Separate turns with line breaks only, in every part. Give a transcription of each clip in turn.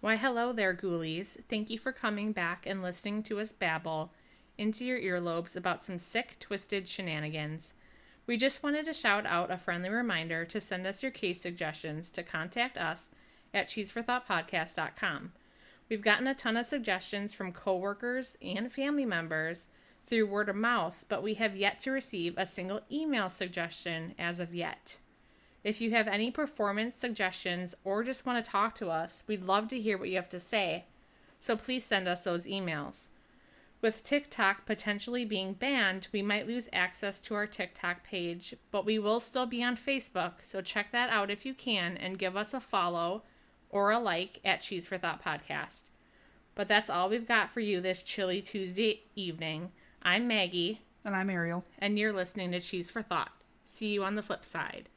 Why, hello there, ghoulies. Thank you for coming back and listening to us babble into your earlobes about some sick, twisted shenanigans. We just wanted to shout out a friendly reminder to send us your case suggestions to contact us at cheeseforthoughtpodcast.com. We've gotten a ton of suggestions from coworkers and family members through word of mouth, but we have yet to receive a single email suggestion as of yet. If you have any performance suggestions or just want to talk to us, we'd love to hear what you have to say, so please send us those emails. With TikTok potentially being banned, we might lose access to our TikTok page, but we will still be on Facebook, so check that out if you can and give us a follow or a like at Cheese for Thought Podcast. But that's all we've got for you this chilly Tuesday evening. I'm Maggie.
And I'm Ariel.
And you're listening to Cheese for Thought. See you on the flip side.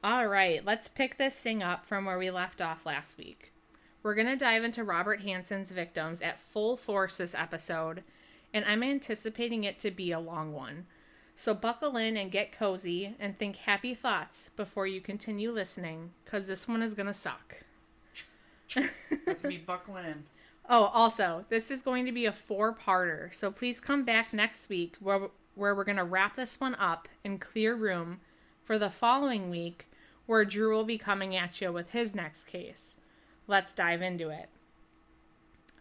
All right, let's pick this thing up from where we left off last week. We're going to dive into Robert Hansen's victims at full force this episode, and I'm anticipating it to be a long one. So buckle in and get cozy and think happy thoughts before you continue listening, because this one is going to suck.
That's me buckling in.
Oh, also, this is going to be a 4-parter, so please come back next week where we're going to wrap this one up and clear room for the following week, where Drew will be coming at you with his next case. Let's dive into it.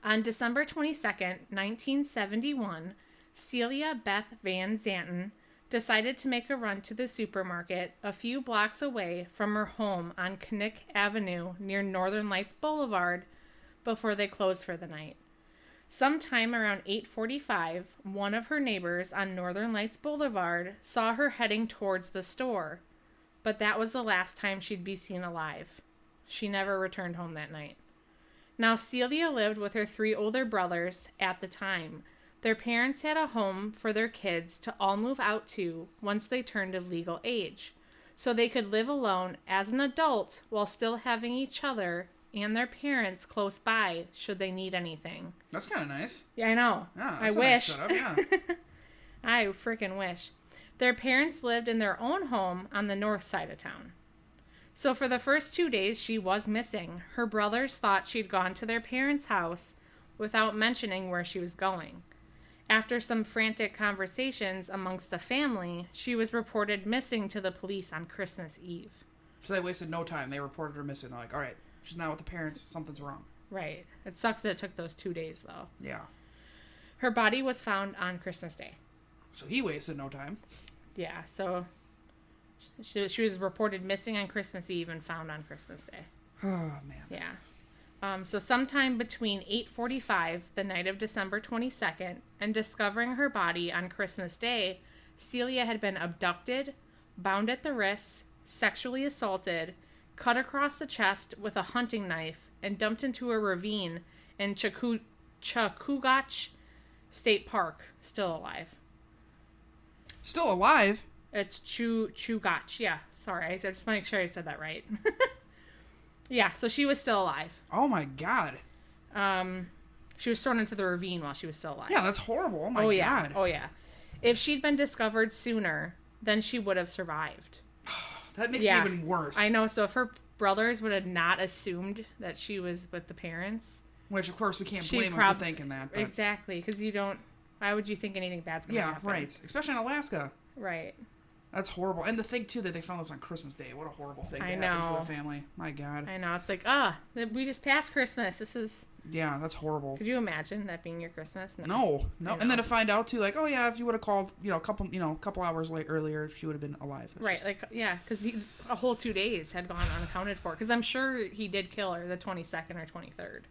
On December 22nd, 1971, Celia Beth Van Zanten decided to make a run to the supermarket a few blocks away from her home on Kinnick Avenue near Northern Lights Boulevard before they closed for the night. Sometime around 8:45, one of her neighbors on Northern Lights Boulevard saw her heading towards the store, but that was the last time she'd be seen alive. She never returned home that night. Now, Celia lived with her 3 older brothers at the time. Their parents had a home for their kids to all move out to once they turned of legal age, so they could live alone as an adult while still having each other and their parents close by should they need anything.
That's kind of nice.
Yeah, I know.
Yeah,
I
that's
wish.
A nice setup, yeah.
I freaking wish. Their parents lived in their own home on the north side of town. So for the first 2 days she was missing, her brothers thought she'd gone to their parents' house without mentioning where she was going. After some frantic conversations amongst the family, she was reported missing to the police on Christmas Eve.
So they wasted no time. They reported her missing. They're like, all right, she's not with the parents. Something's wrong.
Right. It sucks that it took those 2 days, though.
Yeah.
Her body was found on Christmas Day.
So he wasted no time.
Yeah, so she was reported missing on Christmas Eve and found on Christmas Day.
Oh, man.
Yeah. So sometime between 8:45, the night of December 22nd, and discovering her body on Christmas Day, Celia had been abducted, bound at the wrists, sexually assaulted, cut across the chest with a hunting knife, and dumped into a ravine in Chakugach State Park, still alive.
Still alive?
It's Chugach. Yeah, sorry. I just want to make sure I said that right. Yeah, so she was still alive.
Oh, my God.
She was thrown into the ravine while she was still alive.
Yeah, that's horrible. Oh, my God.
Oh, yeah. If she'd been discovered sooner, then she would have survived.
That makes it even worse.
I know. So if her brothers would have not assumed that she was with the parents.
Which, of course, we can't blame them for thinking that. But...
Exactly, because you don't... Why would you think anything bad's going to happen?
Yeah, right. Especially in Alaska.
Right.
That's horrible. And the thing, too, that they found this on Christmas Day. What a horrible thing to happen for the family. My God.
I know. It's like, we just passed Christmas. This is...
Yeah, that's horrible.
Could you imagine that being your Christmas?
No. And then to find out, too, like, oh, yeah, if you would have called, a couple hours earlier, she would have been alive. That's
right. Like, yeah, because a whole 2 days had gone unaccounted for. Because I'm sure he did kill her the 22nd or 23rd.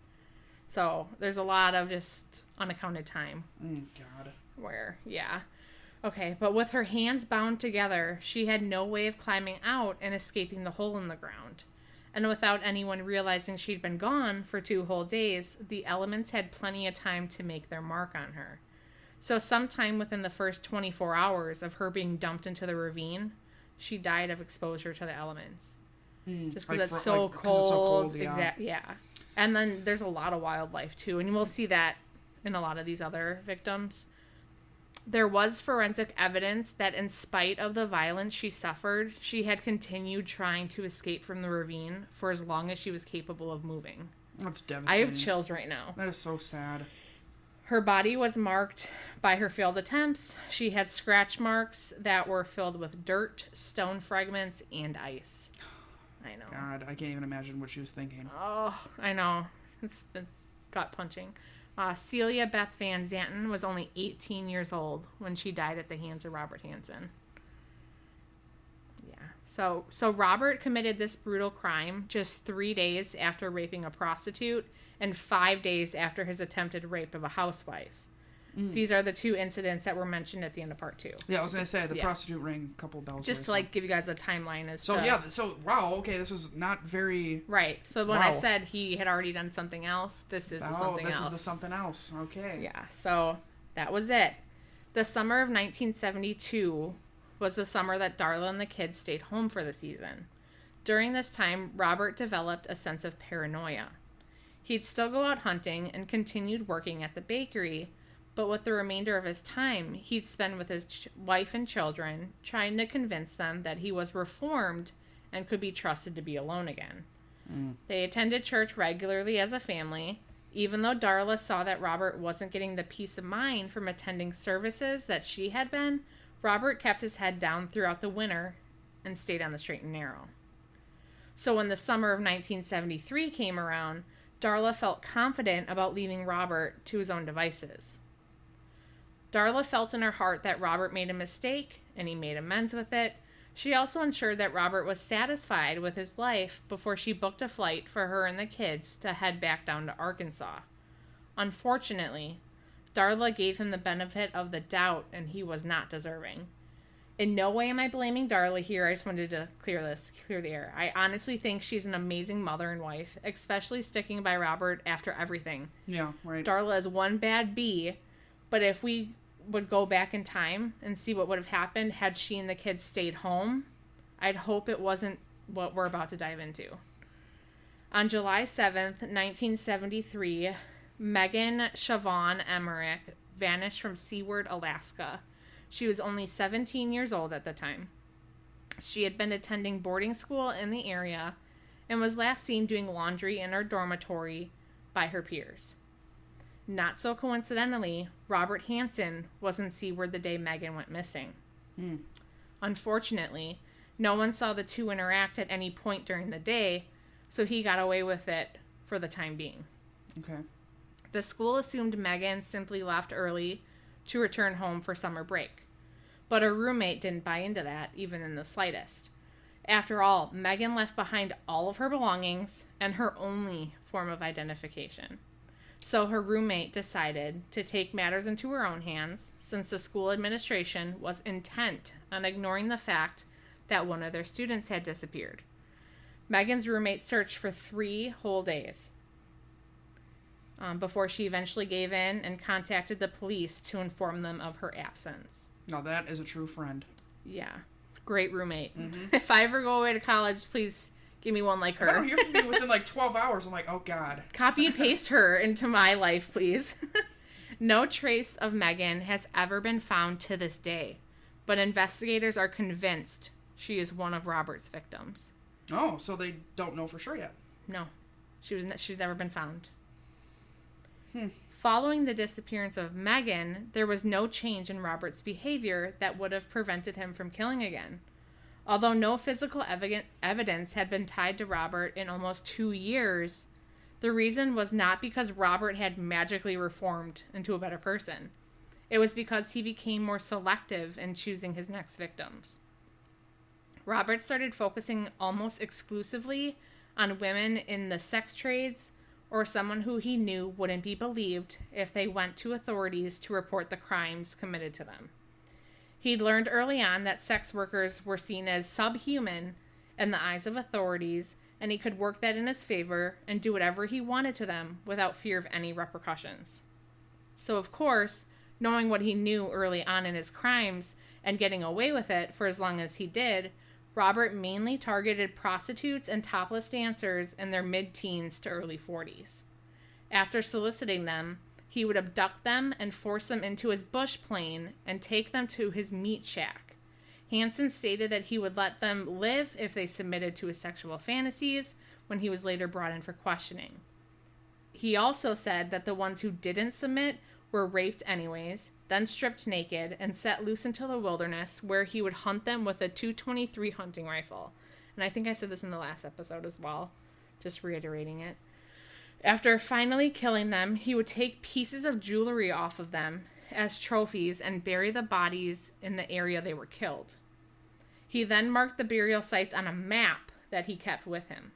So there's a lot of just unaccounted time.
God.
Where, yeah. Okay, but with her hands bound together, she had no way of climbing out and escaping the hole in the ground. And without anyone realizing she'd been gone for 2 whole days, the elements had plenty of time to make their mark on her. So sometime within the first 24 hours of her being dumped into the ravine, she died of exposure to the elements. Just because it's so cold.
Yeah.
Yeah. And then there's a lot of wildlife, too. And we'll see that in a lot of these other victims. There was forensic evidence that in spite of the violence she suffered, she had continued trying to escape from the ravine for as long as she was capable of moving.
That's devastating.
I have chills right now.
That is so sad.
Her body was marked by her failed attempts. She had scratch marks that were filled with dirt, stone fragments, and ice. I know.
God, I can't even imagine what she was thinking.
Oh, I know. It's gut punching. Celia Beth Van Zanten was only 18 years old when she died at the hands of Robert Hansen. Yeah. So Robert committed this brutal crime just 3 days after raping a prostitute and 5 days after his attempted rape of a housewife. These are the 2 incidents that were mentioned at the end of part 2.
Yeah, I was going to say, the prostitute rang a couple bells.
Just to, give you guys a timeline as
wow, okay, this was not very...
Right, so when I said he had already done something else, this is the something else.
Oh, this is the something else, okay.
Yeah, so that was it. The summer of 1972 was the summer that Darla and the kids stayed home for the season. During this time, Robert developed a sense of paranoia. He'd still go out hunting and continued working at the bakery, but with the remainder of his time, he'd spend with his wife and children, trying to convince them that he was reformed and could be trusted to be alone again. They attended church regularly as a family, even though Darla saw that Robert wasn't getting the peace of mind from attending services that she had been. Robert kept his head down throughout the winter and stayed on the straight and narrow. So when the summer of 1973 came around, Darla felt confident about leaving Robert to his own devices. Darla felt in her heart that Robert made a mistake, and he made amends with it. She also ensured that Robert was satisfied with his life before she booked a flight for her and the kids to head back down to Arkansas. Unfortunately, Darla gave him the benefit of the doubt, and he was not deserving. In no way am I blaming Darla here. I just wanted to clear the air. I honestly think she's an amazing mother and wife, especially sticking by Robert after everything.
Yeah, right.
Darla is one bad bee, but if we would go back in time and see what would have happened had she and the kids stayed home, I'd hope it wasn't what we're about to dive into. On July 7th, 1973, Megan Siobhan Emmerich vanished from Seward, Alaska. She was only 17 years old at the time. She had been attending boarding school in the area and was last seen doing laundry in her dormitory by her peers. Not so coincidentally, Robert Hansen was in Seward the day Megan went missing. Unfortunately, no one saw the 2 interact at any point during the day, so he got away with it for the time being.
Okay.
The school assumed Megan simply left early to return home for summer break, but her roommate didn't buy into that, even in the slightest. After all, Megan left behind all of her belongings and her only form of identification. So her roommate decided to take matters into her own hands, since the school administration was intent on ignoring the fact that one of their students had disappeared. Megan's roommate searched for 3 whole days before she eventually gave in and contacted the police to inform them of her absence.
Now that is a true friend.
Yeah. Great roommate. If I ever go away to college, please give me one like her.
If I don't hear from me within 12 hours, I'm like, oh God.
Copy and paste her into my life, please. No trace of Megan has ever been found to this day, but investigators are convinced she is one of Robert's victims.
Oh, so they don't know for sure yet?
No. She's never been found. Following the disappearance of Megan, there was no change in Robert's behavior that would have prevented him from killing again. Although no physical evidence had been tied to Robert in almost 2 years, the reason was not because Robert had magically reformed into a better person. It was because he became more selective in choosing his next victims. Robert started focusing almost exclusively on women in the sex trades or someone who he knew wouldn't be believed if they went to authorities to report the crimes committed to them. He'd learned early on that sex workers were seen as subhuman in the eyes of authorities and he could work that in his favor and do whatever he wanted to them without fear of any repercussions. So, of course, knowing what he knew early on in his crimes and getting away with it for as long as he did, Robert mainly targeted prostitutes and topless dancers in their mid-teens to early 40s. After soliciting them, he would abduct them and force them into his bush plane and take them to his meat shack. Hansen stated that he would let them live if they submitted to his sexual fantasies when he was later brought in for questioning. He also said that the ones who didn't submit were raped anyways, then stripped naked and set loose into the wilderness where he would hunt them with a .223 hunting rifle. And I think I said this in the last episode as well, just reiterating it. After finally killing them, he would take pieces of jewelry off of them as trophies and bury the bodies in the area they were killed. He then marked the burial sites on a map that he kept with him.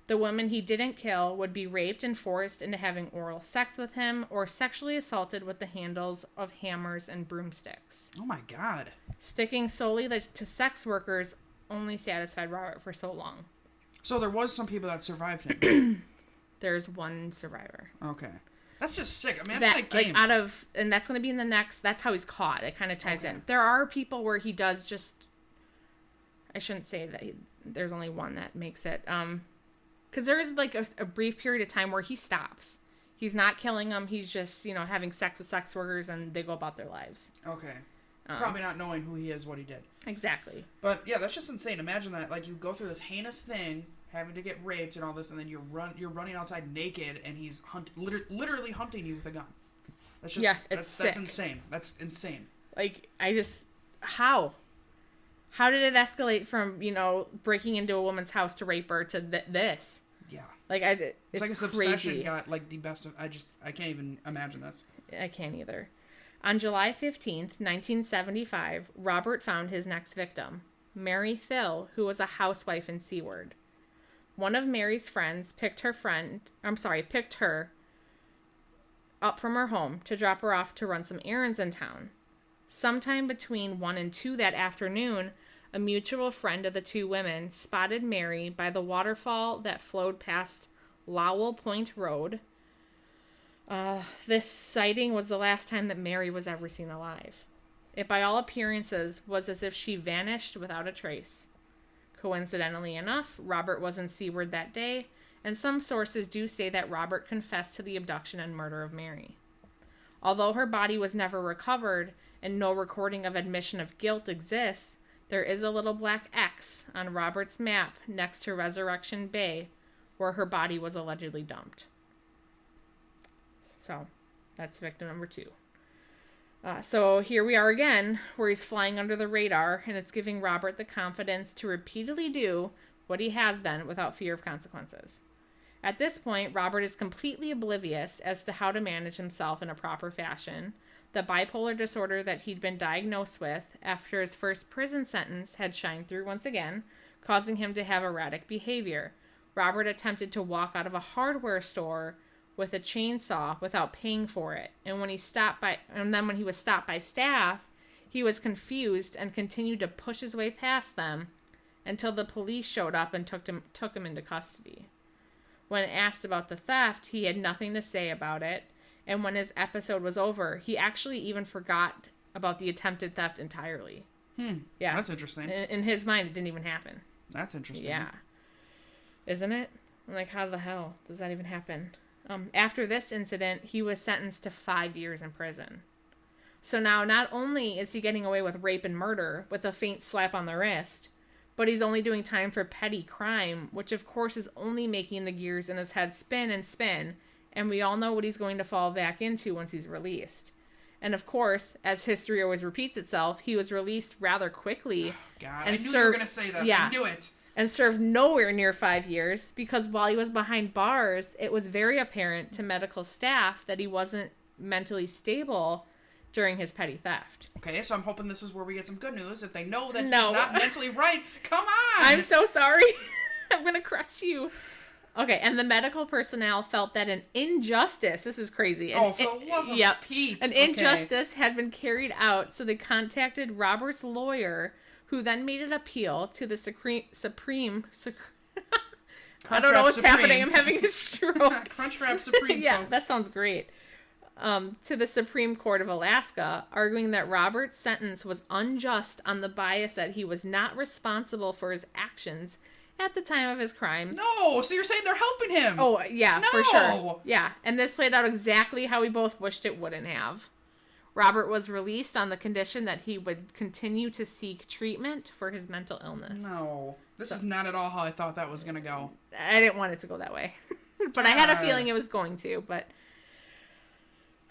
The women he didn't kill would be raped and forced into having oral sex with him or sexually assaulted with the handles of hammers and broomsticks.
Oh my God.
Sticking solely to sex workers only satisfied Robert for so long.
So there was some people that survived him.
There's one survivor.
Okay. That's just sick. Imagine
that
game.
And that's going to be in the next, that's how he's caught. It kind of ties in. There are people where he does just, I shouldn't say that there's only one that makes it. Because there is like a brief period of time where he stops. He's not killing them. He's just, having sex with sex workers and they go about their lives.
Okay. Probably not knowing who he is, what he did.
Exactly.
But yeah, that's just insane. Imagine that. Like, you go through this heinous thing, having to get raped and all this, and then you're running outside naked and he's literally hunting you with a gun. That's just, that's insane. That's insane.
Like, how? How did it escalate from, breaking into a woman's house to rape her to this?
Yeah.
Like, it's
like his
crazy.
obsession got, like, the best of... I can't even imagine this.
I can't either. On July 15th, 1975, Robert found his next victim, Mary Thill, who was a housewife in Seward. One of Mary's friends picked her up from her home to drop her off to run some errands in town. Sometime between 1 and 2 that afternoon, a mutual friend of the two women spotted Mary by the waterfall that flowed past Lowell Point Road. This sighting was the last time that Mary was ever seen alive. It, by all appearances, was as if she vanished without a trace. Coincidentally enough, Robert was in Seward that day, and some sources do say that Robert confessed to the abduction and murder of Mary. Although her body was never recovered, and no recording of admission of guilt exists, there is a little black X on Robert's map next to Resurrection Bay, where her body was allegedly dumped. So, that's victim number 2. So here we are again, where he's flying under the radar, and it's giving Robert the confidence to repeatedly do what he has been without fear of consequences. At this point, Robert is completely oblivious as to how to manage himself in a proper fashion. The bipolar disorder that he'd been diagnosed with after his first prison sentence had shined through once again, causing him to have erratic behavior. Robert attempted to walk out of a hardware store with a chainsaw without paying for it. And when he was stopped by staff, he was confused and continued to push his way past them until the police showed up and took him into custody. When asked about the theft, he had nothing to say about it. And when his episode was over, he actually even forgot about the attempted theft entirely. Yeah.
That's interesting.
In his mind, it didn't even happen.
That's interesting.
Yeah. Isn't it? Like, how the hell does that even happen? After this incident, he was sentenced to 5 years in prison. So now, not only is he getting away with rape and murder with a faint slap on the wrist, but he's only doing time for petty crime, which of course is only making the gears in his head spin and spin, and we all know what he's going to fall back into once he's released. And of course, as history always repeats itself, he was released rather quickly.
God, I knew you were going to say that. Yeah, I knew it.
And served nowhere near 5 years, because while he was behind bars, it was very apparent to medical staff that he wasn't mentally stable during his petty theft.
Okay, so I'm hoping this is where we get some good news. If they know that he's not mentally right, come on!
I'm so sorry. I'm going to crush you. Okay, and the medical personnel felt that an injustice, this is crazy.
For the love of Pete.
An injustice had been carried out, so they contacted Robert's lawyer, who then made an appeal to the Supreme I don't know what's happening. I'm having a stroke.
Crunchwrap Supreme,
Yeah,
folks.
that sounds great. To the Supreme Court of Alaska, arguing that Robert's sentence was unjust on the bias that he was not responsible for his actions at the time of his crime.
No, so you're saying they're helping him?
Oh, yeah,
no.
For sure. Yeah, and this played out exactly how we both wished it wouldn't have. Robert was released on the condition that he would continue to seek treatment for his mental illness.
No, this is not at all how I thought that was going to go.
I didn't want it to go that way. But I had a feeling it was going to, but...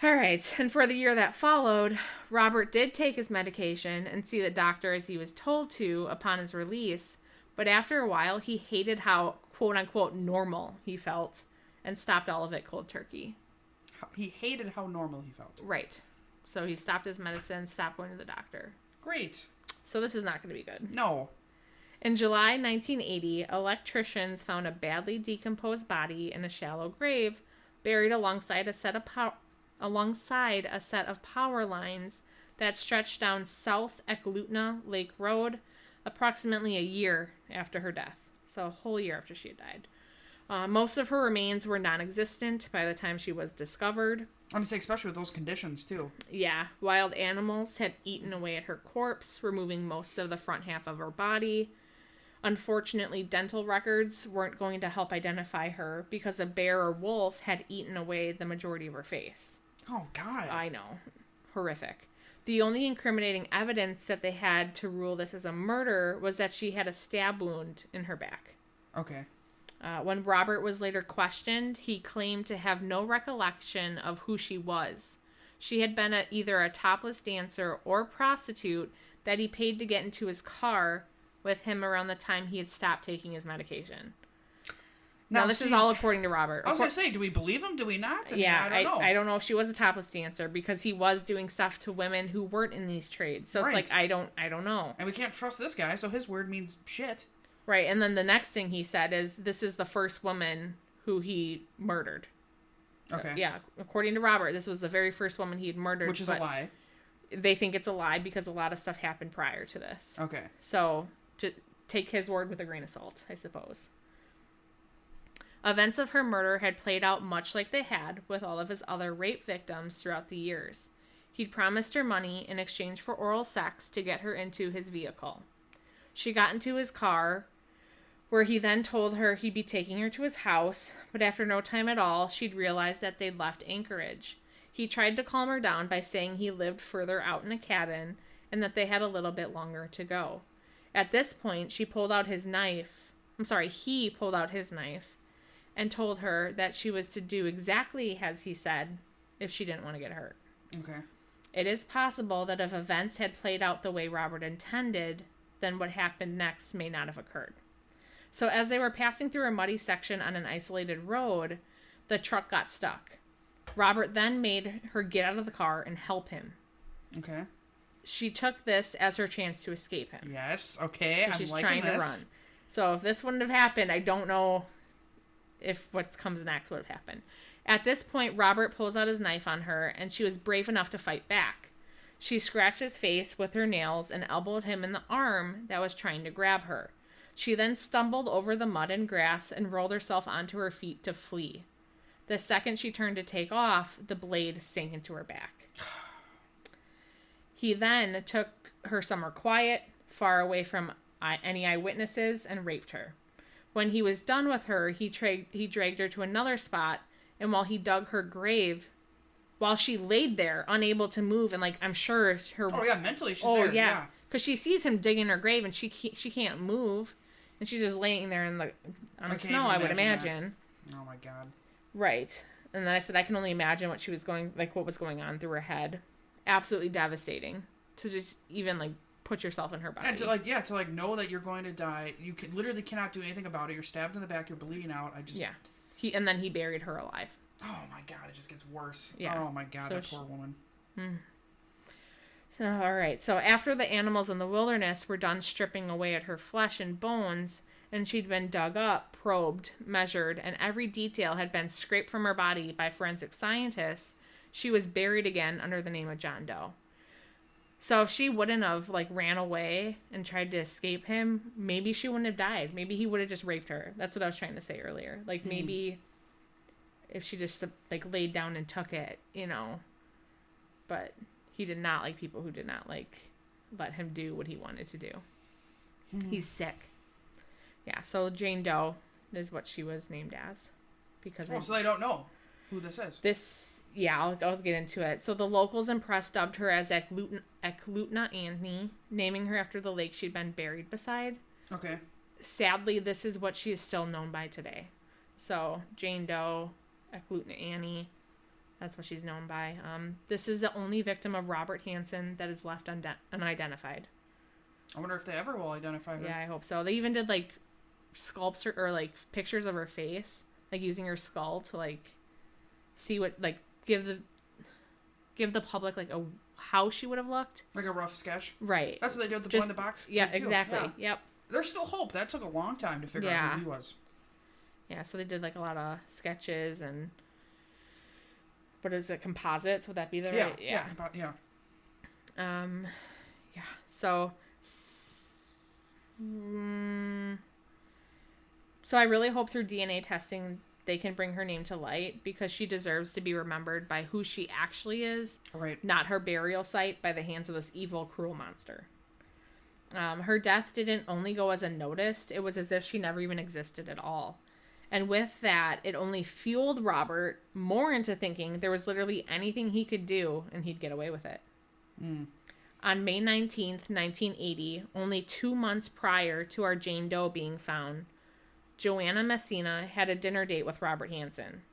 All right, and for the year that followed, Robert did take his medication and see the doctor as he was told to upon his release, but after a while, he hated how, quote-unquote, normal he felt and stopped all of it cold turkey.
He hated how normal he felt.
Right. So he stopped his medicine, stopped going to the doctor.
Great.
So this is not going to be good.
No.
In July 1980, electricians found a badly decomposed body in a shallow grave buried alongside a set of power lines that stretched down South Eklutna Lake Road approximately a year after her death. So a whole year after she had died. Most of her remains were non-existent by the time she was discovered.
I'm going to say, especially with those conditions, too.
Yeah. Wild animals had eaten away at her corpse, removing most of the front half of her body. Unfortunately, dental records weren't going to help identify her because a bear or wolf had eaten away the majority of her face.
Oh, God.
I know. Horrific. The only incriminating evidence that they had to rule this as a murder was that she had a stab wound in her back.
Okay.
When Robert was later questioned, he claimed to have no recollection of who she was. She had been either a topless dancer or prostitute that he paid to get into his car with him around the time he had stopped taking his medication. Now this is all according to Robert.
I was going to say, do we believe him? Do we not?
I don't know. I don't know if she was a topless dancer because he was doing stuff to women who weren't in these trades. So it's like, I don't know.
And we can't trust this guy, so his word means shit.
Right, and then the next thing he said is, this is the first woman who he murdered.
Okay.
Yeah, according to Robert, this was the very first woman he had murdered.
Which is a lie.
They think it's a lie because a lot of stuff happened prior to this.
Okay.
So, to take his word with a grain of salt, I suppose. Events of her murder had played out much like they had with all of his other rape victims throughout the years. He'd promised her money in exchange for oral sex to get her into his vehicle. She got into his car, where he then told her he'd be taking her to his house, but after no time at all, she'd realized that they'd left Anchorage. He tried to calm her down by saying he lived further out in a cabin and that they had a little bit longer to go. At this point, he pulled out his knife and told her that she was to do exactly as he said if she didn't want to get hurt.
Okay.
It is possible that if events had played out the way Robert intended, then what happened next may not have occurred. So as they were passing through a muddy section on an isolated road, the truck got stuck. Robert then made her get out of the car and help him.
Okay.
She took this as her chance to escape him.
Yes, okay,
so she's trying to run. So if this wouldn't have happened, I don't know if what comes next would have happened. At this point, Robert pulls out his knife on her, and she was brave enough to fight back. She scratched his face with her nails and elbowed him in the arm that was trying to grab her. She then stumbled over the mud and grass and rolled herself onto her feet to flee. The second she turned to take off, the blade sank into her back. He then took her somewhere quiet, far away from any eyewitnesses, and raped her. When he was done with her, he dragged her to another spot, and while he dug her grave, while she laid there, unable to move, and I'm sure her...
Oh, yeah, mentally she's there. Yeah.
Because she sees him digging her grave, and she can't move, and she's just laying there on the snow, I would imagine.
That. Oh, my God.
Right. And then I said, I can only imagine what she was what was going on through her head. Absolutely devastating to just even, put yourself in her body.
And to know that you're going to die. You literally cannot do anything about it. You're stabbed in the back. You're bleeding out.
Yeah. And then he buried her alive.
Oh my God! It just gets worse.
Yeah.
Oh my God! So that poor woman.
So all right. So after the animals in the wilderness were done stripping away at her flesh and bones, and she'd been dug up, probed, measured, and every detail had been scraped from her body by forensic scientists, she was buried again under the name of John Doe. So if she wouldn't have, like, ran away and tried to escape him, maybe she wouldn't have died. Maybe he would have just raped her. That's what I was trying to say earlier. Like, maybe if she just, like, laid down and took it, you know. But he did not like people who did not, like, let him do what he wanted to do. He's sick. Yeah, so Jane Doe is what she was named as. Because
so they don't know who this is.
I'll get into it. So the locals and press dubbed her as Eklutna Annie, naming her after the lake she'd been buried beside.
Okay.
Sadly, this is what she is still known by today. So Jane Doe, Eklutna Annie, that's what she's known by. This is the only victim of Robert Hansen that is left unidentified.
I wonder if they ever will identify her.
Yeah, I hope so. They even did, like, sculpture or, like, pictures of her face, like, using her skull to, like, see what, like, give the public, like, how she would have looked.
Like a rough sketch?
Right.
That's what they did with the Boy in the Box.
Yeah, exactly. Yeah. Yep.
There's still hope. That took a long time to figure out who he was.
Yeah, so they did, like, a lot of sketches and... What is it? Composites? Would that be the right?
Yeah.
Yeah. So... So I really hope through DNA testing they can bring her name to light, because she deserves to be remembered by who she actually is,
right?
Not her burial site by the hands of this evil, cruel monster. Her death didn't only go as unnoticed, it was as if she never even existed at all. And with that, it only fueled Robert more into thinking there was literally anything he could do and he'd get away with it. On May 19th, 1980, only 2 months prior to our Jane Doe being found, Joanna Messina had a dinner date with Robert Hansen.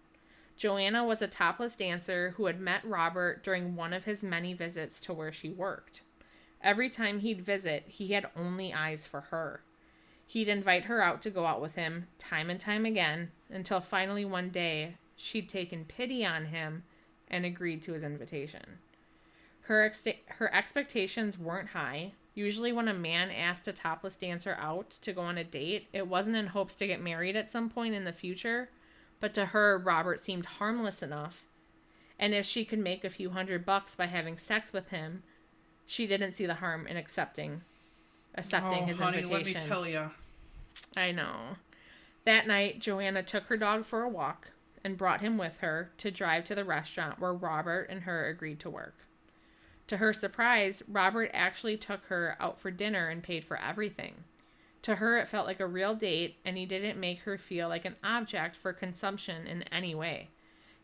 Joanna was a topless dancer who had met Robert during one of his many visits to where she worked. Every time he'd visit, he had only eyes for her. He'd invite her out to go out with him time and time again, until finally one day she'd taken pity on him and agreed to his invitation. Her expectations weren't high. Usually when a man asked a topless dancer out to go on a date, it wasn't in hopes to get married at some point in the future, but to her, Robert seemed harmless enough. And if she could make a few $100 by having sex with him, she didn't see the harm in accepting his invitation.
Let me tell you.
I know. That night, Joanna took her dog for a walk and brought him with her to drive to the restaurant where Robert and her agreed to work. To her surprise, Robert actually took her out for dinner and paid for everything. To her, it felt like a real date, and he didn't make her feel like an object for consumption in any way.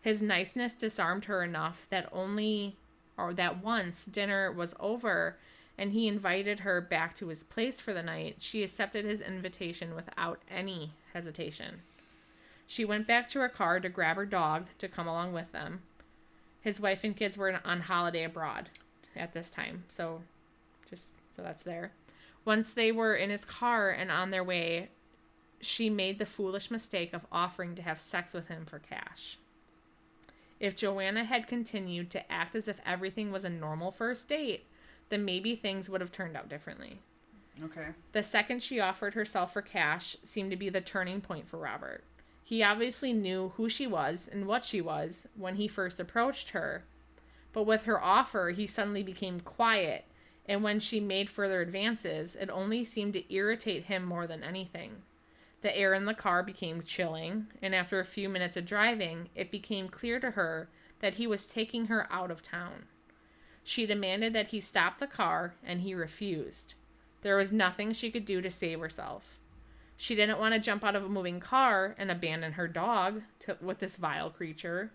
His niceness disarmed her enough that once dinner was over and he invited her back to his place for the night, she accepted his invitation without any hesitation. She went back to her car to grab her dog to come along with them. His wife and kids were on holiday abroad at this time, so that's there. Once they were in his car and on their way, she made the foolish mistake of offering to have sex with him for cash. If Joanna had continued to act as if everything was a normal first date, then maybe things would have turned out differently.
Okay.
The second she offered herself for cash seemed to be the turning point for Robert. He obviously knew who she was and what she was when he first approached her, but with her offer, he suddenly became quiet, and when she made further advances, it only seemed to irritate him more than anything. The air in the car became chilling, and after a few minutes of driving, it became clear to her that he was taking her out of town. She demanded that he stop the car, and he refused. There was nothing she could do to save herself. She didn't want to jump out of a moving car and abandon her dog with this vile creature.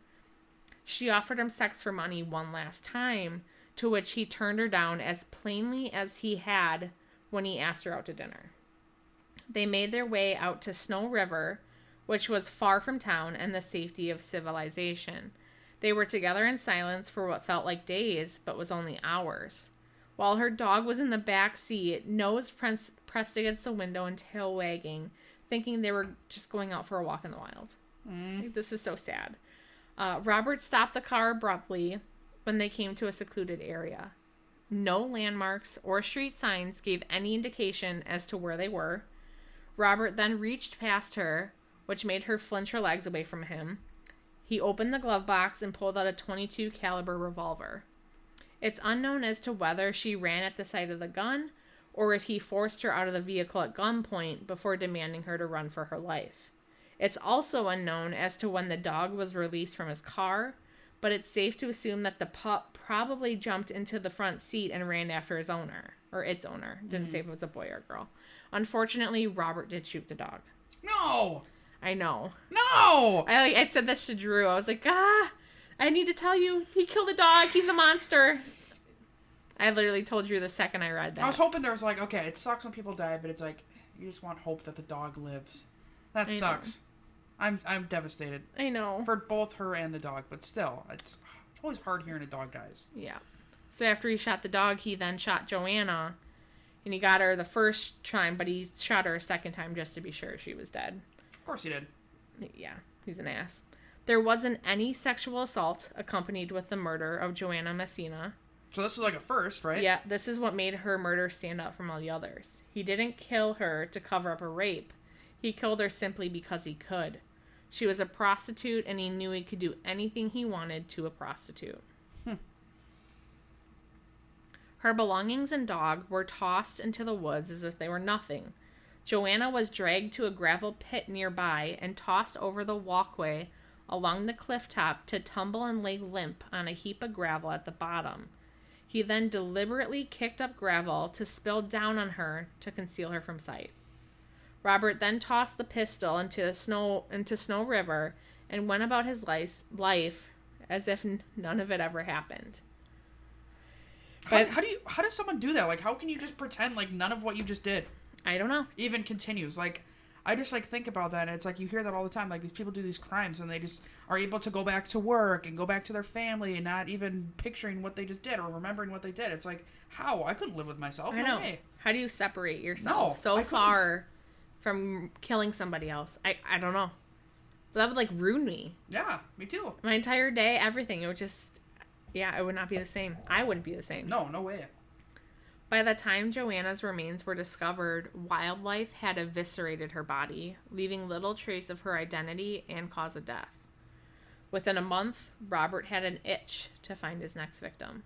She offered him sex for money one last time, to which he turned her down as plainly as he had when he asked her out to dinner. They made their way out to Snow River, which was far from town and the safety of civilization. They were together in silence for what felt like days, but was only hours. While her dog was in the back seat, nose pressed against the window and tail wagging, thinking they were just going out for a walk in the wild. Like, this is so sad. Robert stopped the car abruptly when they came to a secluded area. No landmarks or street signs gave any indication as to where they were. Robert then reached past her, which made her flinch her legs away from him. He opened the glove box and pulled out a .22 caliber revolver. It's unknown as to whether she ran at the sight of the gun or if he forced her out of the vehicle at gunpoint before demanding her to run for her life. It's also unknown as to when the dog was released from his car, but it's safe to assume that the pup probably jumped into the front seat and ran after his owner, or its owner. Didn't say if it was a boy or a girl. Unfortunately, Robert did shoot the dog.
No!
I know.
No!
I said this to Drew. I was like, I need to tell you, he killed a dog. He's a monster. I literally told you the second I read that.
I was hoping there was like, okay, it sucks when people die, but it's like, you just want hope that the dog lives. That sucks. I'm devastated.
I know.
For both her and the dog, but still, it's always hard hearing a dog dies.
Yeah. So after he shot the dog, he then shot Joanna, and he got her the first time, but he shot her a second time just to be sure she was dead.
Of course he did.
Yeah, he's an ass. There wasn't any sexual assault accompanied with the murder of Joanna Messina.
So this is like a first, right?
Yeah, this is what made her murder stand out from all the others. He didn't kill her to cover up a rape. He killed her simply because he could. She was a prostitute, and he knew he could do anything he wanted to a prostitute. Her belongings and dog were tossed into the woods as if they were nothing. Joanna was dragged to a gravel pit nearby and tossed over the walkway along the cliff top to tumble and lay limp on a heap of gravel at the bottom. He then deliberately kicked up gravel to spill down on her to conceal her from sight. Robert then tossed the pistol into Snow River and went about his life as if none of it ever happened.
How does someone do that? Like, how can you just pretend like none of what you just did?
I don't know.
Even continues. Like, I just like think about that, and it's like you hear that all the time. Like, these people do these crimes, and they just are able to go back to work and go back to their family and not even picturing what they just did or remembering what they did. It's like, how? I couldn't live with myself.
I know.
Way.
How do you separate yourself so far from killing somebody else? I don't know. But that would like ruin me.
Yeah, me too.
My entire day, everything. It would just, it would not be the same. I wouldn't be the same.
No way.
By the time Joanna's remains were discovered, wildlife had eviscerated her body, leaving little trace of her identity and cause of death. Within a month, Robert had an itch to find his next victim.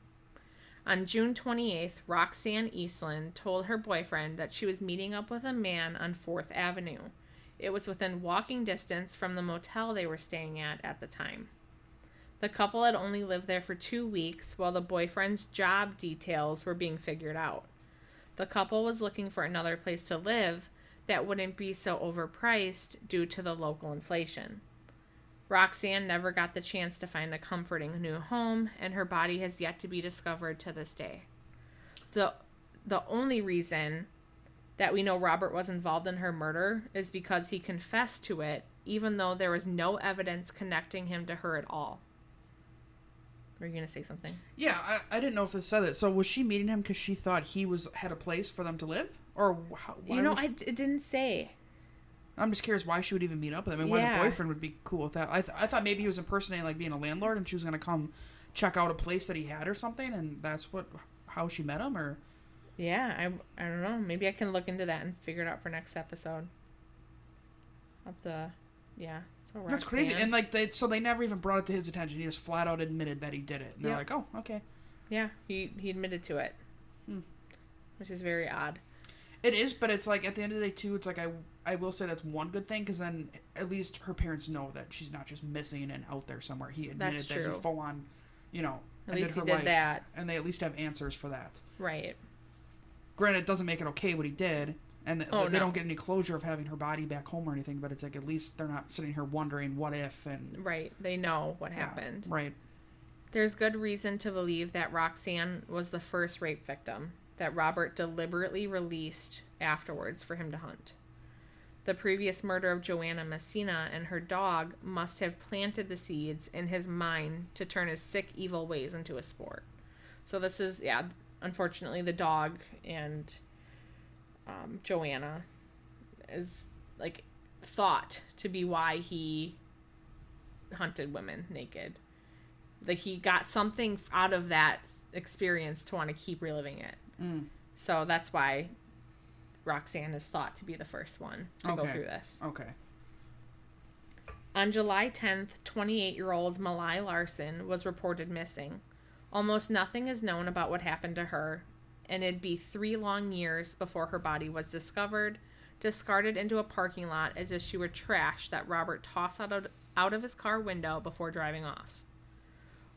On June 28th, Roxanne Eastland told her boyfriend that she was meeting up with a man on 4th Avenue. It was within walking distance from the motel they were staying at the time. The couple had only lived there for 2 weeks while the boyfriend's job details were being figured out. The couple was looking for another place to live that wouldn't be so overpriced due to the local inflation. Roxanne never got the chance to find a comforting new home, and her body has yet to be discovered to this day. The only reason that we know Robert was involved in her murder is because he confessed to it, even though there was no evidence connecting him to her at all. Were you going to say something?
Yeah, I didn't know if this said it. So was she meeting him because she thought he had a place for them to live? Or
it didn't say.
I'm just curious why she would even meet up with him and why the boyfriend would be cool with that. I thought maybe he was impersonating like being a landlord and she was going to come check out a place that he had or something, and that's how she met him, or...
Yeah, I don't know. Maybe I can look into that and figure it out for next episode. So
that's crazy. And like they never even brought it to his attention. He just flat out admitted that he did it. And they're like, oh, okay.
Yeah, he admitted to it. Which is very odd.
It is, but it's like at the end of the day too, it's like I will say that's one good thing, because then at least her parents know that she's not just missing and out there somewhere. He admitted that he full on,
at least he did that.
And they at least have answers for that.
Right.
Granted, it doesn't make it okay what he did, and they don't get any closure of having her body back home or anything, but it's like at least they're not sitting here wondering what if, and...
Right. They know what happened.
Right.
There's good reason to believe that Roxanne was the first rape victim that Robert deliberately released afterwards for him to hunt. The previous murder of Joanna Messina and her dog must have planted the seeds in his mind to turn his sick, evil ways into a sport. So this is, unfortunately, the dog and Joanna is like thought to be why he hunted women naked. Like he got something out of that experience to want to keep reliving it. So that's why Roxanne is thought to be the first one to go through this.
Okay.
On July 10th, 28-year-old Malai Larson was reported missing. Almost nothing is known about what happened to her, and it'd be 3 long years before her body was discovered, discarded into a parking lot as if she were trash that Robert tossed out of his car window before driving off.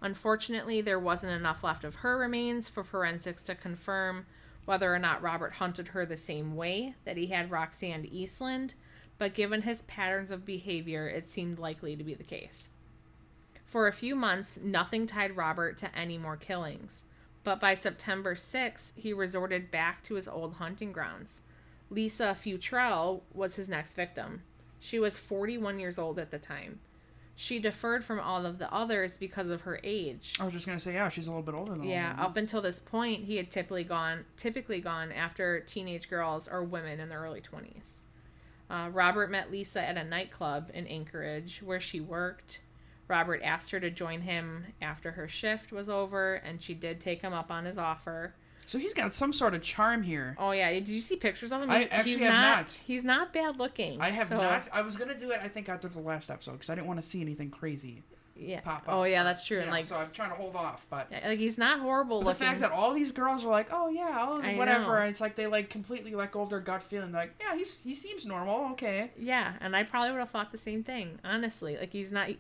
Unfortunately, there wasn't enough left of her remains for forensics to confirm whether or not Robert hunted her the same way that he had Roxanne Eastland, but given his patterns of behavior, it seemed likely to be the case. For a few months, nothing tied Robert to any more killings, but by September 6, he resorted back to his old hunting grounds. Lisa Futrell was his next victim. She was 41 years old at the time. She differed from all of the others because of her age.
I was just going to say, yeah, she's a little bit older than all of them.
Up until this point, he had typically gone after teenage girls or women in their early 20s. Robert met Lisa at a nightclub in Anchorage where she worked. Robert asked her to join him after her shift was over, and she did take him up on his offer.
So he's got some sort of charm here.
Oh, yeah. Did you see pictures of him?
I actually have not.
He's not bad looking.
I have not. I was going to do it, I think, after the last episode, because I didn't want to see anything crazy pop up.
Oh, yeah, that's true.
Yeah,
and
so I'm trying to hold off, but...
Like, he's not horrible looking.
The fact that all these girls are like, oh, yeah, whatever. It's like they, like, completely let go of their gut feeling. Like, yeah, he seems normal. Okay.
Yeah, and I probably would have thought the same thing, honestly. Like, he's not...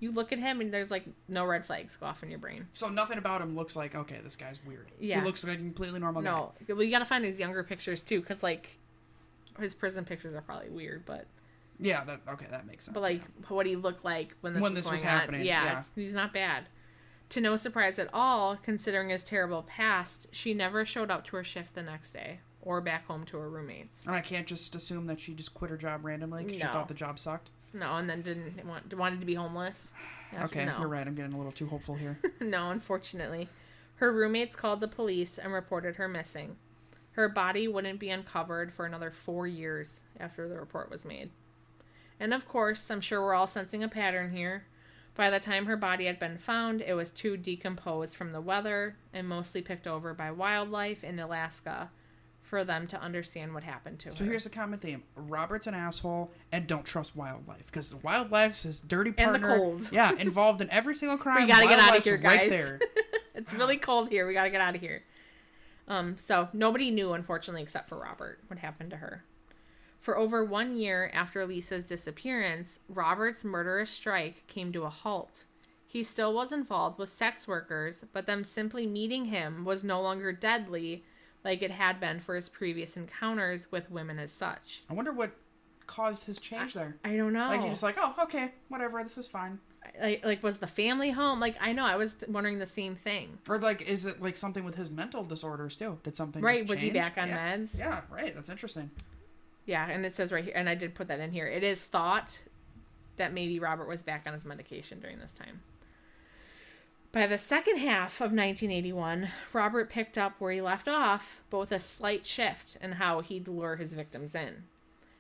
You look at him and there's like no red flags go off in your brain.
So nothing about him looks like, okay, this guy's weird.
Yeah.
He looks like a completely normal guy.
No. Well, you gotta find his younger pictures too, because like his prison pictures are probably weird, but...
Yeah, that makes sense.
But like what he looked like when this was happening. Yeah. He's not bad. To no surprise at all, considering his terrible past, she never showed up to her shift the next day or back home to her roommates.
And I can't just assume that she just quit her job randomly because she thought the job sucked?
No, and then wanted to be homeless.
Okay, you're right. I'm getting a little too hopeful here.
No, unfortunately. Her roommates called the police and reported her missing. Her body wouldn't be uncovered for another 4 years after the report was made. And of course, I'm sure we're all sensing a pattern here. By the time her body had been found, it was too decomposed from the weather and mostly picked over by wildlife in Alaska for them to understand what happened to her.
So here's the common theme. Robert's an asshole and don't trust wildlife. Because wildlife's his dirty partner.
And the cold.
Yeah, involved in every single crime.
We gotta get out of here, guys.
Right there.
It's really cold here. We gotta get out of here. So nobody knew, unfortunately, except for Robert, what happened to her. For over 1 year after Lisa's disappearance, Robert's murderous strike came to a halt. He still was involved with sex workers, but them simply meeting him was no longer deadly like it had been for his previous encounters with women as such.
I wonder what caused his change there.
I don't know.
Like, he's just like, oh, okay, whatever, this is fine.
Like was the family home? Like, I know, I was wondering the same thing.
Or, like, is it, like, something with his mental disorders, too? Did something
just
change?
Was he back on meds?
Yeah, right, that's interesting.
Yeah, and it says right here, and I did put that in here, it is thought that maybe Robert was back on his medication during this time. By the second half of 1981, Robert picked up where he left off, both a slight shift in how he'd lure his victims in.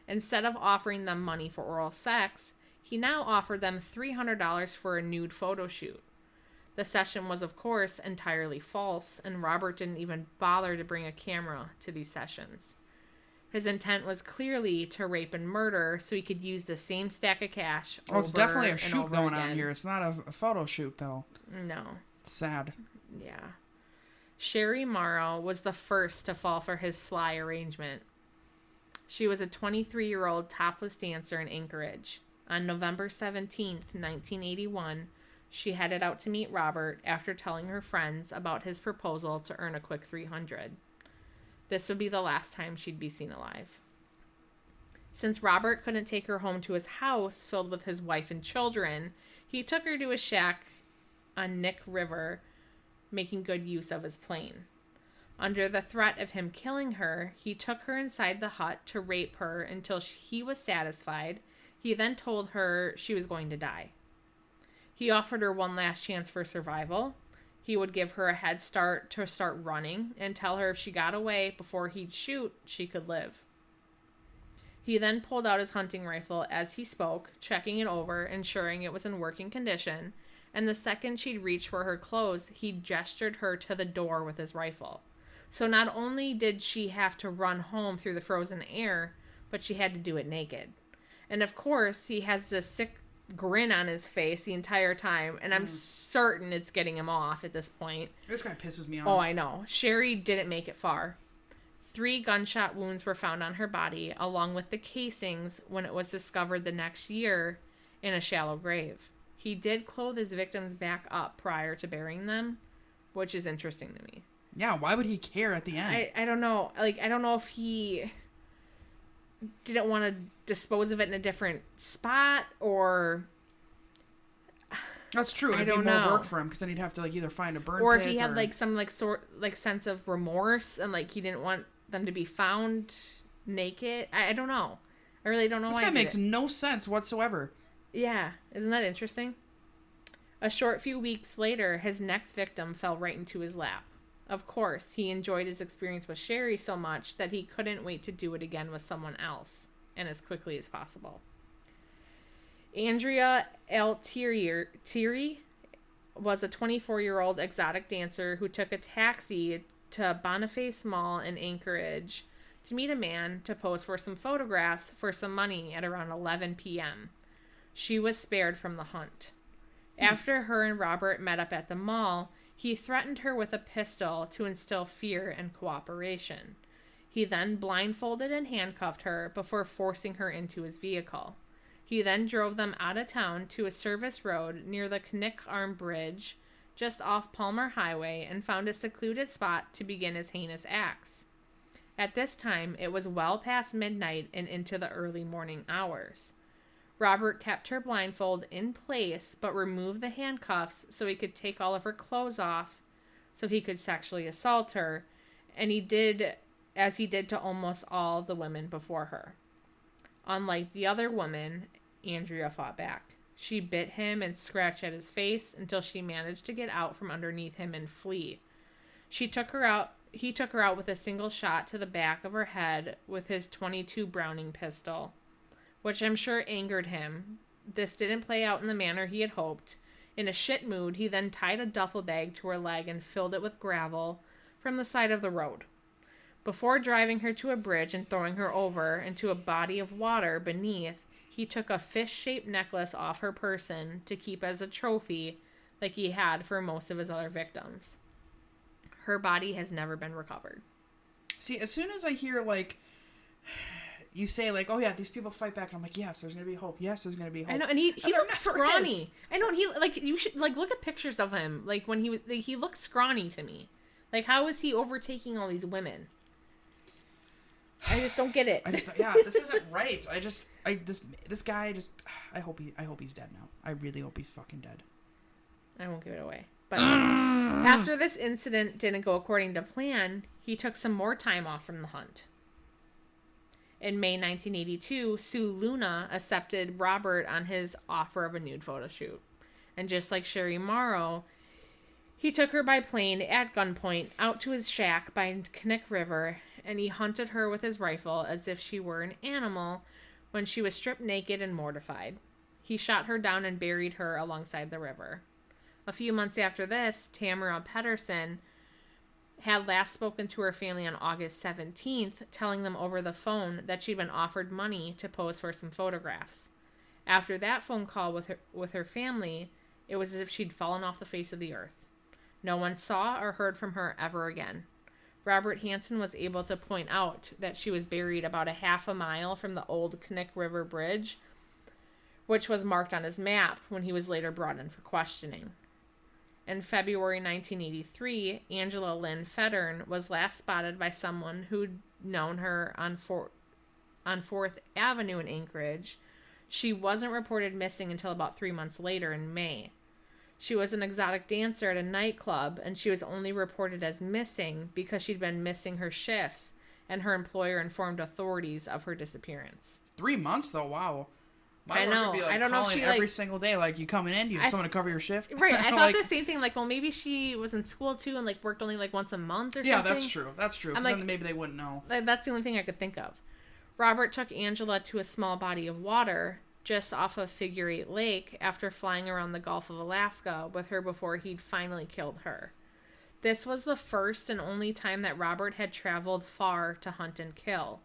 Instead of offering them money for oral sex, he now offered them $300 for a nude photo shoot. The session was, of course, entirely false, and Robert didn't even bother to bring a camera to these sessions. His intent was clearly to rape and murder so he could use the same stack of cash over and over again. Oh, it's definitely a shoot going on
here. It's not a photo shoot, though.
No.
It's sad.
Yeah. Sherry Morrow was the first to fall for his sly arrangement. She was a 23-year-old topless dancer in Anchorage. On November 17th, 1981, she headed out to meet Robert after telling her friends about his proposal to earn a quick $300. This would be the last time she'd be seen alive. Since Robert couldn't take her home to his house filled with his wife and children, he took her to a shack on Nick River, making good use of his plane. Under the threat of him killing her, he took her inside the hut to rape her until he was satisfied. He then told her she was going to die. He offered her one last chance for survival. He would give her a head start to start running and tell her if she got away before he'd shoot, she could live. He then pulled out his hunting rifle as he spoke, checking it over, ensuring it was in working condition, and the second she'd reach for her clothes, he gestured her to the door with his rifle. So not only did she have to run home through the frozen air, but she had to do it naked. And of course, he has this sick grin on his face the entire time, and I'm certain it's getting him off at this point.
This guy pisses me off.
Oh, I know. Sherry didn't make it far. 3 gunshot wounds were found on her body, along with the casings, when it was discovered the next year in a shallow grave. He did clothe his victims back up prior to burying them, which is interesting to me.
Yeah, why would he care at the end?
I don't know. Like, I don't know if he didn't want to dispose of it in a different spot, or...
That's true. It'd be more work for him, because then he'd have to, like, either find a burn pit,
or if he had, like, some, like, sense of remorse, and, like, he didn't want them to be found naked. I don't know. I really don't know why.
This guy makes no sense whatsoever.
Yeah. Isn't that interesting? A short few weeks later, his next victim fell right into his lap. Of course, he enjoyed his experience with Sherry so much that he couldn't wait to do it again with someone else, and as quickly as possible. Andrea Altieri was a 24-year-old exotic dancer who took a taxi to Boniface Mall in Anchorage to meet a man to pose for some photographs for some money at around 11 p.m. She was spared from the hunt. After her and Robert met up at the mall, he threatened her with a pistol to instill fear and cooperation. He then blindfolded and handcuffed her before forcing her into his vehicle. He then drove them out of town to a service road near the Knik Arm Bridge, just off Palmer Highway, and found a secluded spot to begin his heinous acts. At this time, it was well past midnight and into the early morning hours. Robert kept her blindfold in place, but removed the handcuffs so he could take all of her clothes off so he could sexually assault her, and he did as he did to almost all the women before her. Unlike the other woman, Andrea fought back. She bit him and scratched at his face until she managed to get out from underneath him and flee. He took her out with a single shot to the back of her head with his .22 Browning pistol, which I'm sure angered him. This didn't play out in the manner he had hoped. In a shit mood, he then tied a duffel bag to her leg and filled it with gravel from the side of the road. Before driving her to a bridge and throwing her over into a body of water beneath, he took a fish-shaped necklace off her person to keep as a trophy like he had for most of his other victims. Her body has never been recovered.
See, as soon as I hear, like, you say, like, oh yeah, these people fight back, and I'm like, yes, there's gonna be hope. Yes, there's gonna be hope.
I know, and he looks scrawny. I know, and he, like, you should, like, look at pictures of him. Like, when he was, like, he looks scrawny to me. Like, how is he overtaking all these women? I just don't get it.
This isn't right. This guy just, I hope he's dead now. I really hope he's fucking dead.
I won't give it away. But after this incident didn't go according to plan, he took some more time off from the hunt. In May 1982, Sue Luna accepted Robert on his offer of a nude photo shoot. And just like Sherry Morrow, he took her by plane at gunpoint out to his shack by Knik River, and he hunted her with his rifle as if she were an animal when she was stripped naked and mortified. He shot her down and buried her alongside the river. A few months after this, Tamara Pedersen had last spoken to her family on August 17th, telling them over the phone that she'd been offered money to pose for some photographs. After that phone call with her family, it was as if she'd fallen off the face of the earth. No one saw or heard from her ever again. Robert Hansen was able to point out that she was buried about a half a mile from the old Knik River Bridge, which was marked on his map when he was later brought in for questioning. In February 1983, Angela Lynn Feddern was last spotted by someone who'd known her on 4th Avenue in Anchorage. She wasn't reported missing until about 3 months later in May. She was an exotic dancer at a nightclub, and she was only reported as missing because she'd been missing her shifts, and her employer informed authorities of her disappearance.
3 months, though? Wow.
I know. Be, like, I don't know if she
every single day, like, you coming in, you have someone to cover your shift.
Right. I thought the same thing. Like, well, maybe she was in school too and like worked only like once a month or something.
Yeah, that's true. That's true. Because then maybe they wouldn't know.
That's the only thing I could think of. Robert took Angela to a small body of water just off of Figure 8 Lake after flying around the Gulf of Alaska with her before he'd finally killed her. This was the first and only time that Robert had traveled far to hunt and kill.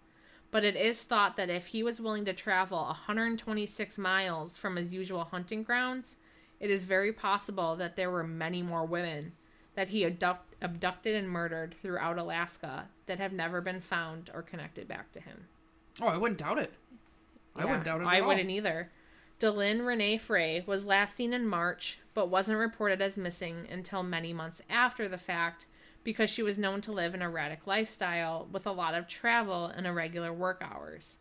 but it is thought that if he was willing to travel 126 miles from his usual hunting grounds, it is very possible that there were many more women that he abducted and murdered throughout Alaska that have never been found or connected back to him.
Oh, I wouldn't doubt it.
Yeah,
I wouldn't doubt it at all.
I wouldn't either. Delynn Renee Frey was last seen in March, but wasn't reported as missing until many months after the fact because she was known to live an erratic lifestyle with a lot of travel and irregular work hours.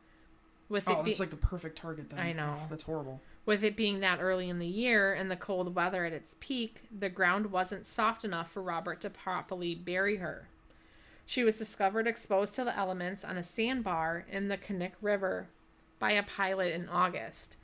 That's like the perfect target then.
I know.
Oh, that's horrible.
With it being that early in the year and the cold weather at its peak, the ground wasn't soft enough for Robert to properly bury her. She was discovered exposed to the elements on a sandbar in the Knik River by a pilot in August.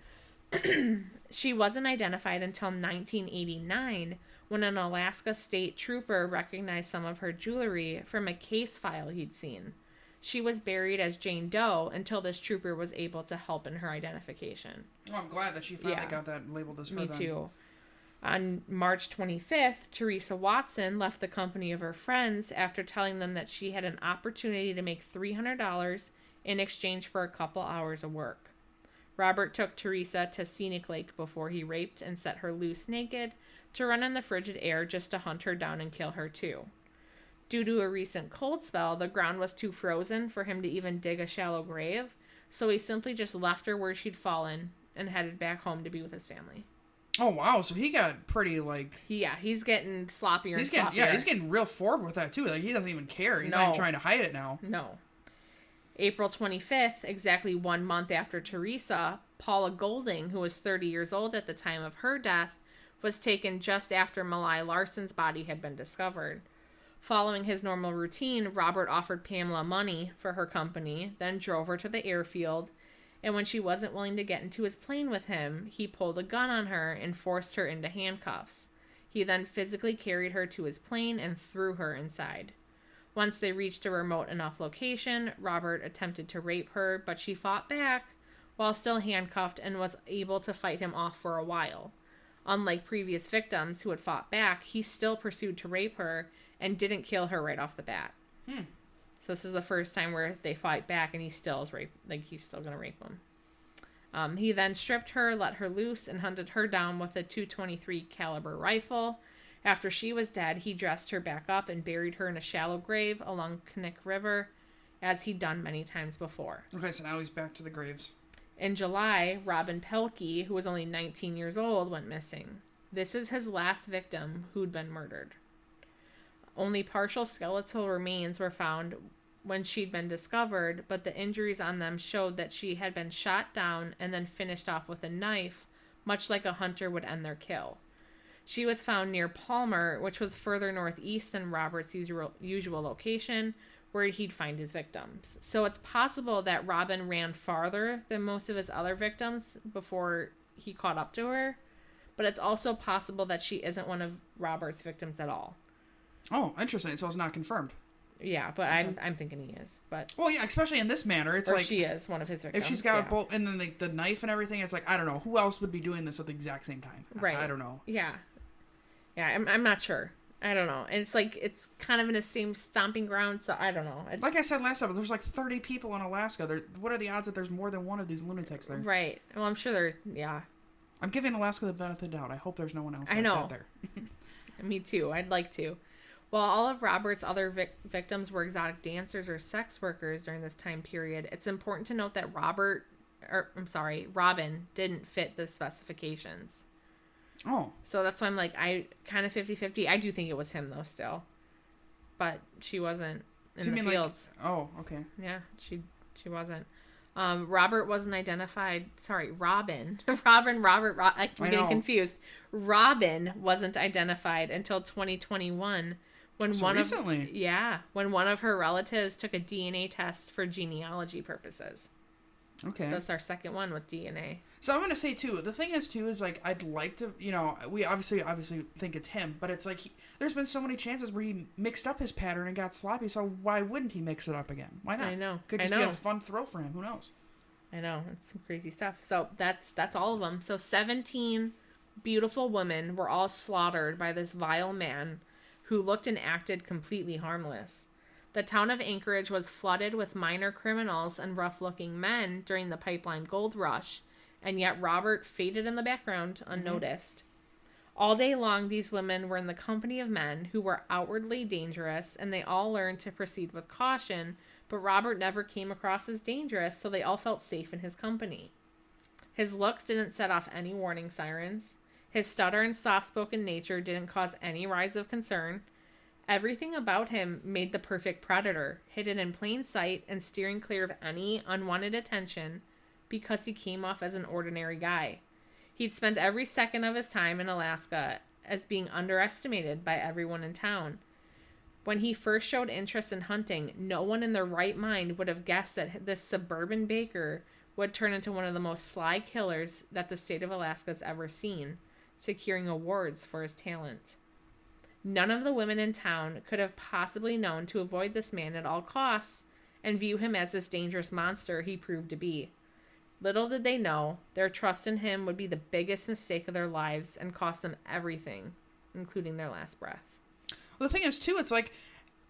She wasn't identified until 1989 when an Alaska state trooper recognized some of her jewelry from a case file he'd seen. She was buried as Jane Doe until this trooper was able to help in her identification.
Oh, I'm glad that she finally got that labeled as her.
Me too. On March 25th, Teresa Watson left the company of her friends after telling them that she had an opportunity to make $300 in exchange for a couple hours of work. Robert took Teresa to Scenic Lake before he raped and set her loose naked to run in the frigid air just to hunt her down and kill her too. Due to a recent cold spell, the ground was too frozen for him to even dig a shallow grave, so he simply just left her where she'd fallen and headed back home to be with his family.
Oh, wow. So he got pretty,
he's getting sloppier and sloppier.
Yeah, he's getting real forward with that, too. Like, he doesn't even care. He's not even trying to hide it now.
No. April 25th, exactly 1 month after Teresa, Paula Golding, who was 30 years old at the time of her death, was taken just after Malai Larson's body had been discovered. Following his normal routine, Robert offered Pamela money for her company, then drove her to the airfield, and when she wasn't willing to get into his plane with him, he pulled a gun on her and forced her into handcuffs. He then physically carried her to his plane and threw her inside. Once they reached a remote enough location, Robert attempted to rape her, but she fought back while still handcuffed and was able to fight him off for a while. Unlike previous victims who had fought back, he still pursued to rape her and didn't kill her right off the bat. So this is the first time where they fight back and he still is he's still going to rape them. He then stripped her, let her loose, and hunted her down with a .223 caliber rifle. After she was dead, he dressed her back up and buried her in a shallow grave along Knik River, as he'd done many times before.
Okay, so now he's back to the graves.
In July, Robin Pelkey, who was only 19 years old, went missing. This is his last victim who'd been murdered. Only partial skeletal remains were found when she'd been discovered, but the injuries on them showed that she had been shot down and then finished off with a knife, much like a hunter would end their kill. She was found near Palmer, which was further northeast than Robert's usual location, where he'd find his victims. So it's possible that Robin ran farther than most of his other victims before he caught up to her, but it's also possible that she isn't one of Robert's victims at all.
Oh, interesting. So it's not confirmed.
Yeah, but okay. I'm thinking he is. But
well, yeah, especially in this manner, it's like
she is one of his victims.
If she's got both, and then the knife and everything, it's like I don't know who else would be doing this at the exact same time.
Right.
I don't know.
Yeah. I'm not sure. I don't know. And it's kind of in the same stomping ground, so I don't know.
Like I said last time, there's like 30 people in Alaska. What are the odds that there's more than one of these lunatics there?
Right. Well, I'm sure yeah.
I'm giving Alaska the benefit of the doubt. I hope there's no one else
like
that there.
Me too. I'd like to. While all of Robert's other victims were exotic dancers or sex workers during this time period, it's important to note that Robin didn't fit the specifications.
Oh.
So that's why I'm like, I kind of 50-50. I do think it was him, though, still. But she wasn't in the fields.
Oh, okay.
Yeah, she wasn't. Robert wasn't identified. Sorry, Robin. I'm getting confused. Robin wasn't identified until 2021 when when one of her relatives took a DNA test for genealogy purposes.
Okay.
So that's our second one with DNA.
So I'm going to say, too, the thing is, too, is, like, I'd like to, we obviously think it's him, but it's like, there's been so many chances where he mixed up his pattern and got sloppy, so why wouldn't he mix it up again? Why not?
I know.
Could just be a fun throw for him. Who knows?
I know. It's some crazy stuff. So that's all of them. So 17 beautiful women were all slaughtered by this vile man who looked and acted completely harmless. The town of Anchorage was flooded with minor criminals and rough-looking men during the pipeline gold rush, and yet Robert faded in the background unnoticed. All day long, these women were in the company of men who were outwardly dangerous, and they all learned to proceed with caution, but Robert never came across as dangerous, so they all felt safe in his company. His looks didn't set off any warning sirens. His stutter and soft-spoken nature didn't cause any rise of concern. Everything about him made the perfect predator, hidden in plain sight and steering clear of any unwanted attention because he came off as an ordinary guy. He'd spent every second of his time in Alaska as being underestimated by everyone in town. When he first showed interest in hunting, no one in their right mind would have guessed that this suburban baker would turn into one of the most sly killers that the state of Alaska has ever seen, securing awards for his talent. None of the women in town could have possibly known to avoid this man at all costs and view him as this dangerous monster he proved to be. Little did they know, their trust in him would be the biggest mistake of their lives and cost them everything, including their last breath.
Well, the thing is, too, it's like...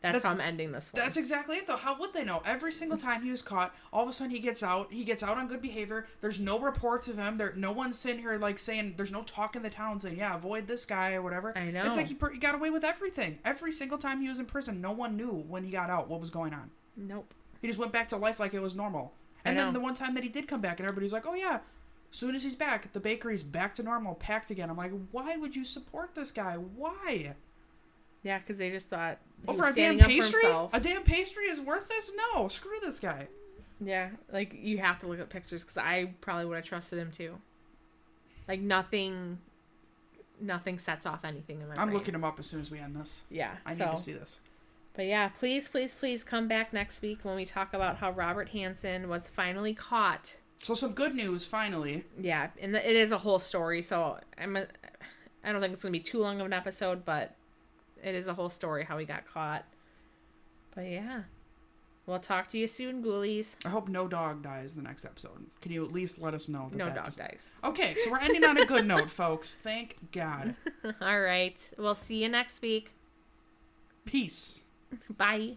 That's how I'm ending this one.
That's exactly it, though. How would they know? Every single time he was caught, all of a sudden he gets out on good behavior. There's no reports of him. No one's sitting here, like, saying... There's no talk in the town saying, yeah, avoid this guy or whatever.
I know.
It's like he got away with everything. Every single time he was in prison, no one knew when he got out what was going on.
Nope.
He just went back to life like it was normal. And then the one time that he did come back, and everybody's like, oh, yeah, as soon as he's back, the bakery's back to normal, packed again. I'm like, why would you support this guy? Why?
Yeah, because they just thought he
over
was
a damn
standing up for
pastry?
himself.
A damn pastry is worth this? No, screw this guy.
Yeah, like, you have to look at pictures, because I probably would have trusted him, too. Like, nothing sets off anything in my brain.
I'm looking him up as soon as we end this.
Yeah,
I need to see this.
But yeah, please, please, please come back next week when we talk about how Robert Hansen was finally caught.
So some good news, finally.
Yeah, and it is a whole story, so I don't think it's going to be too long of an episode, but it is a whole story how he got caught. But yeah, we'll talk to you soon, ghoulies.
I hope no dog dies in the next episode. Can you at least let us know that
no dog dies?
Okay, so we're ending on a good note, folks. Thank God.
All right, we'll see you next week.
Peace.
Bye.